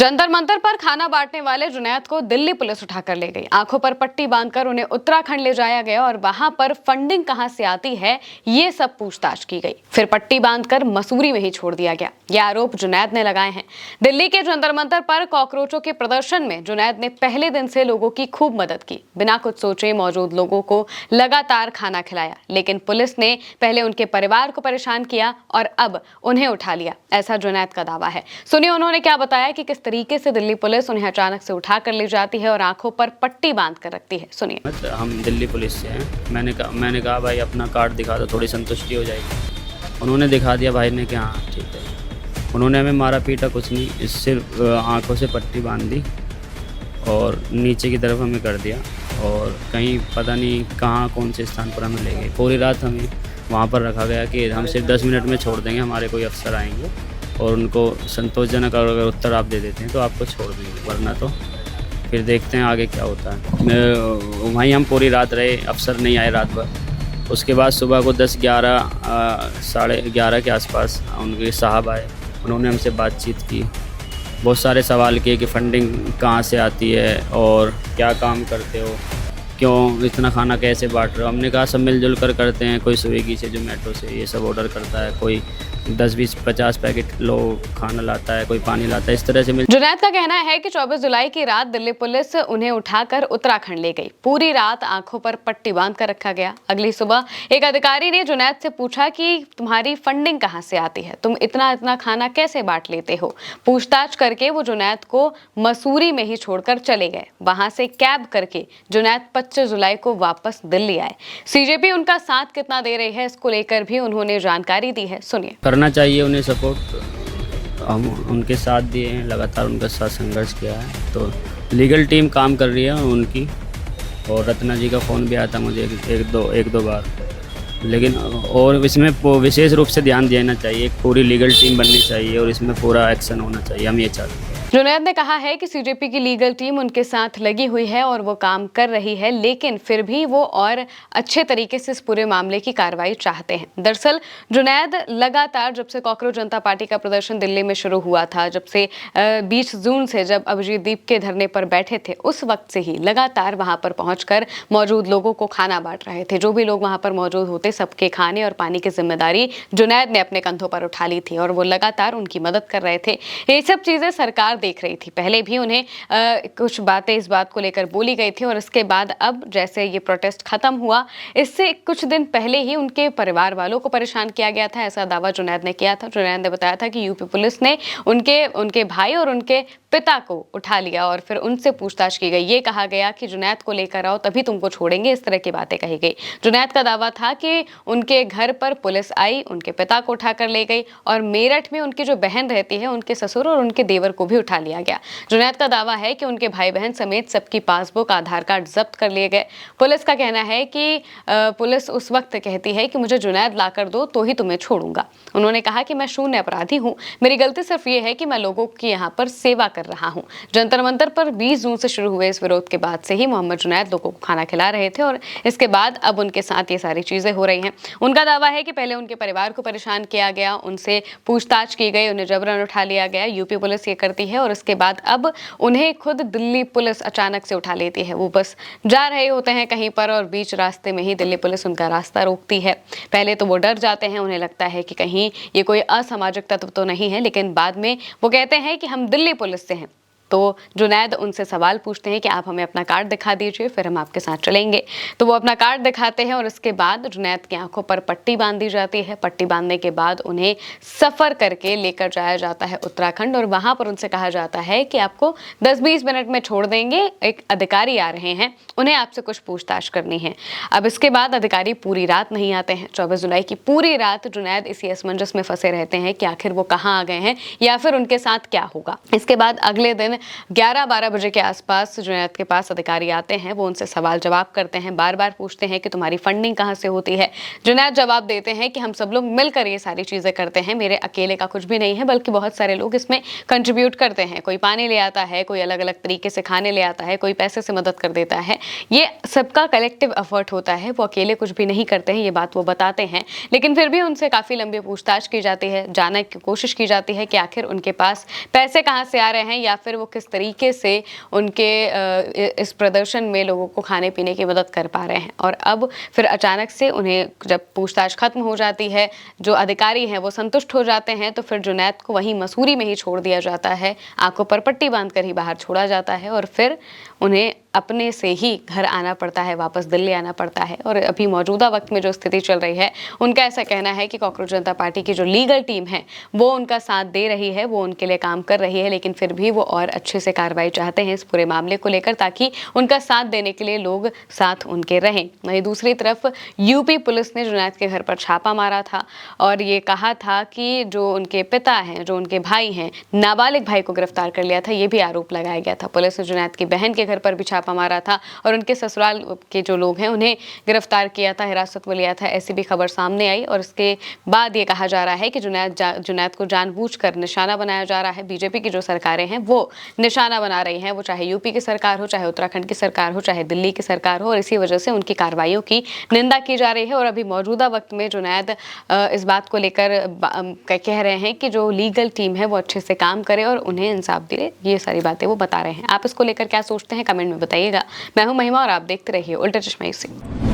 जंतर मंतर पर खाना बांटने वाले जुनैद को दिल्ली पुलिस उठाकर ले गई। आंखों पर पट्टी बांधकर उन्हें उत्तराखंड ले जाया गया और वहां पर फंडिंग कहां से आती है ये सब पूछताछ की गई। फिर पट्टी बांधकर मसूरी में ही छोड़ दिया गया। ये आरोप जुनैद ने लगाए हैं। दिल्ली के जंतर मंतर पर कॉकरोचों के प्रदर्शन में जुनैद ने पहले दिन से लोगों की खूब मदद की। बिना कुछ सोचे मौजूद लोगों को लगातार खाना खिलाया, लेकिन पुलिस ने पहले उनके परिवार को परेशान किया और अब उन्हें उठा लिया, ऐसा जुनैद का दावा है। सुनिए उन्होंने क्या बताया कि किस तरीके से दिल्ली पुलिस उन्हें अचानक से उठा कर ले जाती है और आंखों पर पट्टी बांध कर रखती है। सुनिए। हम दिल्ली पुलिस से हैं। मैंने कहा भाई अपना कार्ड दिखा दो, थोड़ी संतुष्टि हो जाएगी। उन्होंने दिखा दिया भाई ने कि हाँ ठीक है। उन्होंने हमें मारा पीटा कुछ नहीं, सिर्फ आंखों से पट्टी बांध दी और नीचे की तरफ हमें कर दिया और कहीं पता नहीं कहाँ कौन से स्थान पर हमें ले गए। पूरी रात हमें वहाँ पर रखा गया कि हम सिर्फ 10 मिनट में छोड़ देंगे, हमारे कोई अफसर आएंगे और उनको संतोषजनक अगर उत्तर आप दे देते हैं तो आपको छोड़ देंगे, वरना तो फिर देखते हैं आगे क्या होता है। वहीं हम पूरी रात रहे, अफसर नहीं आए रात भर। उसके बाद सुबह को 10-11 साढ़े 11 के आसपास उनके साहब आए। उन्होंने हमसे बातचीत की, बहुत सारे सवाल किए कि फंडिंग कहाँ से आती है और क्या काम करते हो, क्यों इतना खाना कैसे बांट रहे हो। हमने कहा सब मिलजुल कर करते हैं, कोई स्विगी से, जोमेटो से ये सब ऑर्डर करता है, कोई 10-20-50 पैकेट लोग खाना लाता है, कोई पानी लाता है, इस तरह से जुनैद का कहना है कि 24 जुलाई की रात दिल्ली पुलिस उन्हें उठाकर उत्तराखंड ले गई। पूरी रात आंखों पर पट्टी बांध कर रखा गया। अगली सुबह एक अधिकारी ने जुनैद से पूछा कि तुम्हारी फंडिंग कहां से आती है, तुम इतना इतना खाना कैसे बांट लेते हो। पूछताछ करके वो जुनैद को मसूरी में ही छोड़कर चले गए। वहां से कैब करके जुनैद 25 जुलाई को वापस दिल्ली आए। सीजेपी उनका साथ कितना दे रही है इसको लेकर भी उन्होंने जानकारी दी है। सुनिए। करना चाहिए उन्हें सपोर्ट, हम उनके साथ दिए हैं, लगातार उनके साथ संघर्ष किया है। तो लीगल टीम काम कर रही है उनकी, और रत्ना जी का फ़ोन भी आया था मुझे एक दो बार, लेकिन और इसमें विशेष रूप से ध्यान देना चाहिए, पूरी लीगल टीम बननी चाहिए और इसमें पूरा एक्शन होना चाहिए। हम ये चाहते हैं। जुनैद ने कहा है कि सीजेपी की लीगल टीम उनके साथ लगी हुई है और वो काम कर रही है, लेकिन फिर भी वो और अच्छे तरीके से इस पूरे मामले की कार्रवाई चाहते हैं। दरअसल जुनैद लगातार जब से कॉकरोच जनता पार्टी का प्रदर्शन दिल्ली में शुरू हुआ था, जब से 20 जून से जब अभिजीत दीप के धरने पर बैठे थे, उस वक्त से ही लगातार वहां पर पहुंचकर मौजूद लोगों को खाना बांट रहे थे। जो भी लोग वहां पर मौजूद होते, सबके खाने और पानी की जिम्मेदारी जुनैद ने अपने कंधों पर उठा ली थी और वो लगातार उनकी मदद कर रहे थे। ये सब चीजें सरकार देख रही थी। पहले भी उन्हें कुछ बातें इस बात को लेकर बोली गई थी और इसके बाद अब जैसे ये प्रोटेस्ट खत्म हुआ, इससे कुछ दिन पहले ही उनके परिवार वालों को परेशान किया गया था, ऐसा दावा जुनैद ने किया था। जुनैद ने बताया था कि यूपी पुलिस ने उनके भाई और उनके पिता को उठा लिया और फिर उनसे पूछताछ की गई। ये कहा गया कि जुनैद को लेकर आओ तभी तुमको छोड़ेंगे, इस तरह की बातें कही गई। जुनैद का दावा था कि उनके घर पर पुलिस आई, उनके पिता को उठाकर ले गई और मेरठ में उनकी जो बहन रहती है, उनके ससुर और उनके देवर को भी उठा लिया गया। जुनैद का दावा है कि उनके भाई बहन समेत सबकी पासबुक, आधार कार्ड जब्त कर लिए गए। पुलिस का कहना है कि पुलिस उस वक्त कहती है कि मुझे जुनैद लाकर दो तो ही तुम्हें छोड़ूंगा। उन्होंने कहा कि मैं शून्य अपराधी हूं, मेरी गलती सिर्फ ये है कि मैं लोगों की यहाँ पर सेवा कर रहा हूं। जंतर मंतर पर 20 जून से शुरू हुए इस विरोध के बाद से ही मोहम्मद जुनैद लोगों को खाना खिला रहे थे और इसके बाद अब उनके साथ ये सारी चीजें हो रही हैं। उनका दावा है कि पहले उनके परिवार को परेशान किया गया, उनसे पूछताछ की गई, उन्हें जबरन उठा लिया गया। यूपी पुलिस ये करती है और उसके बाद अब उन्हें खुद दिल्ली पुलिस अचानक से उठा लेती है। वो बस जा रहे होते हैं कहीं पर और बीच रास्ते में ही दिल्ली पुलिस उनका रास्ता रोकती है। पहले तो वो डर जाते हैं, उन्हें लगता है कि कहीं ये कोई असामाजिक तत्व तो नहीं है, लेकिन बाद में वो कहते हैं कि हम दिल्ली पुलिस से हैं। तो जुनैद उनसे सवाल पूछते हैं कि आप हमें अपना कार्ड दिखा दीजिए, फिर हम आपके साथ चलेंगे। तो वो अपना कार्ड दिखाते हैं और उसके बाद जुनैद की आंखों पर पट्टी बांध दी जाती है। पट्टी बांधने के बाद उन्हें सफ़र करके लेकर जाया जाता है उत्तराखंड और वहाँ पर उनसे कहा जाता है कि आपको 10-20 मिनट में छोड़ देंगे, एक अधिकारी आ रहे हैं, उन्हें आपसे कुछ पूछताछ करनी है। अब इसके बाद अधिकारी पूरी रात नहीं आते हैं। 24 जुलाई की पूरी रात जुनैद इसी असमंजस में फंसे रहते हैं कि आखिर वो कहाँ आ गए हैं या फिर उनके साथ क्या होगा। इसके बाद अगले दिन 11-12 बजे के आसपास जुनैद के पास अधिकारी आते हैं। वो उनसे सवाल जवाब करते हैं, बार बार पूछते हैं कि तुम्हारी फंडिंग कहाँ से होती है। जुनैद जवाब देते हैं कि हम सब लोग मिलकर ये सारी चीज़ें करते हैं, मेरे अकेले का कुछ भी नहीं है, बल्कि बहुत सारे लोग इसमें कंट्रीब्यूट करते हैं। कोई पानी ले आता है, कोई अलग अलग तरीके से खाने ले आता है, कोई पैसे से मदद कर देता है। ये सबका कलेक्टिव एफर्ट होता है, वो अकेले कुछ भी नहीं करते हैं, ये बात वो बताते हैं। लेकिन फिर भी उनसे काफ़ी लंबी पूछताछ की जाती है, जानने की कोशिश की जाती है कि आखिर उनके पास पैसे कहाँ से आ रहे हैं या फिर वो किस तरीके से उनके इस प्रदर्शन में लोगों को खाने पीने की मदद कर पा रहे हैं। और अब फिर अचानक से उन्हें जब पूछताछ खत्म हो जाती है, जो अधिकारी हैं वो संतुष्ट हो जाते हैं, तो फिर जुनैद को वहीं मसूरी में ही छोड़ दिया जाता है, आंखों पर पट्टी बांधकर ही बाहर छोड़ा जाता है और फिर उन्हें अपने से ही घर आना पड़ता है, वापस दिल्ली आना पड़ता है। और अभी मौजूदा वक्त में जो स्थिति चल रही है, उनका ऐसा कहना है कि कॉकरोच जनता पार्टी की जो लीगल टीम है वो उनका साथ दे रही है, वो उनके लिए काम कर रही है, लेकिन फिर भी वो और अच्छे से कार्रवाई चाहते हैं इस पूरे मामले को लेकर, ताकि उनका साथ देने के लिए लोग साथ उनके रहें। वहीं दूसरी तरफ यूपी पुलिस ने जुनैद के घर पर छापा मारा था और ये कहा था कि जो उनके पिता हैं, जो उनके भाई हैं, नाबालिग भाई को गिरफ्तार कर लिया था, ये भी आरोप लगाया गया था। पुलिस ने जुनैद की बहन के घर पर भी छापा मारा था और उनके ससुराल के जो लोग हैं उन्हें गिरफ्तार किया था, हिरासत में लिया था, ऐसी भी खबर सामने आई। और इसके बाद ये कहा जा रहा है कि जुनैद को जानबूझकर निशाना बनाया जा रहा है। बीजेपी की जो सरकारें हैं वो निशाना बना रही हैं, वो चाहे यूपी की सरकार हो, चाहे उत्तराखंड की सरकार हो, चाहे दिल्ली की सरकार हो, और इसी वजह से उनकी कार्रवाइयों की निंदा की जा रही है। और अभी मौजूदा वक्त में जुनैद इस बात को लेकर कह रहे हैं कि जो लीगल टीम है वो अच्छे से काम करे और उन्हें इंसाफ दे, ये सारी बातें वो बता रहे हैं। आप इसको लेकर क्या सोचते हैं, कमेंट में बताइएगा। मैं हूं महिमा और आप देखते रहिए उल्टा चश्मा यूसी।